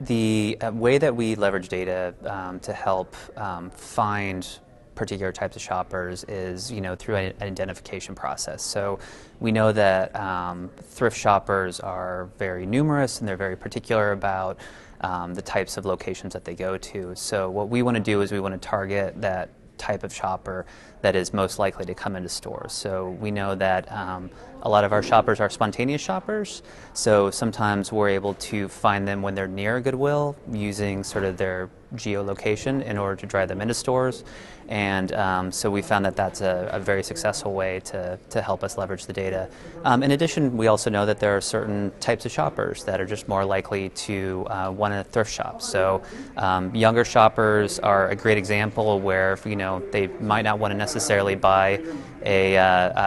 The way that we leverage data to help find particular types of shoppers is, through an identification process. So we know that thrift shoppers are very numerous and they're very particular about the types of locations that they go to. So what we want to do is we want to target that type of shopper that is most likely to come into stores. So we know that a lot of our shoppers are spontaneous shoppers, so sometimes we're able to find them when they're near Goodwill using sort of their geolocation in order to drive them into stores. And so we found that that's a very successful way to help us leverage the data. In addition, we also know that there are certain types of shoppers that are just more likely to want to thrift shop. So younger shoppers are a great example where they might not want to necessarily buy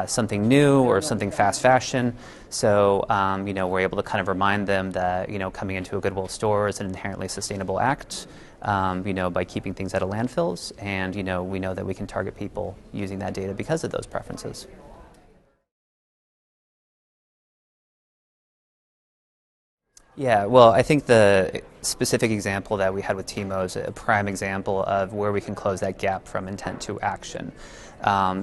something new or something fast fashion. So we're able to kind of remind them that coming into a Goodwill store is an inherently sustainable act. By keeping things out of landfills, and we know that we can target people using that data because of those preferences. Yeah, well, I think the specific example that we had with Teemo is a prime example of where we can close that gap from intent to action.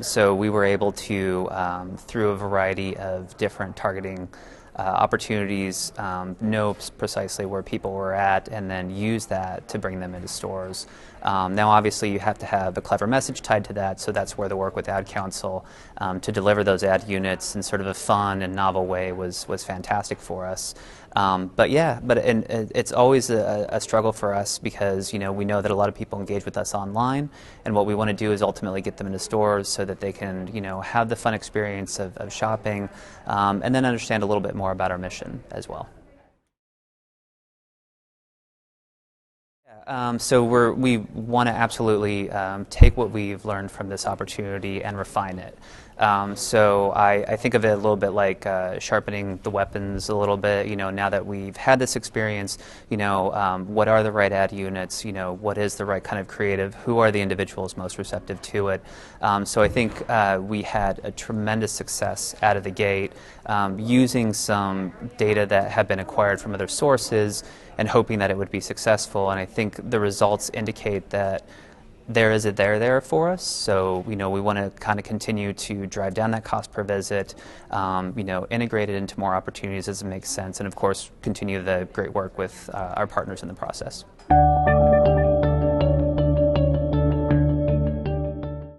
So we were able to, through a variety of different targeting opportunities, know precisely where people were at and then use that to bring them into stores. Now obviously you have to have a clever message tied to that, so that's where the work with Ad Council to deliver those ad units in sort of a fun and novel way was fantastic for us. But it's always a struggle for us because we know that a lot of people engage with us online, and what we want to do is ultimately get them into stores so that they can have the fun experience of shopping, and then understand a little bit more about our mission as well. So we want to absolutely take what we've learned from this opportunity and refine it. So I think of it a little bit like sharpening the weapons a little bit. Now that we've had this experience, what are the right ad units? What is the right kind of creative? Who are the individuals most receptive to it? So I think we had a tremendous success out of the gate using some data that had been acquired from other sources and hoping that it would be successful. And I think the results indicate that there is a there for us. So we want to kind of continue to drive down that cost per visit, integrate it into more opportunities as it makes sense, and of course continue the great work with our partners in the process.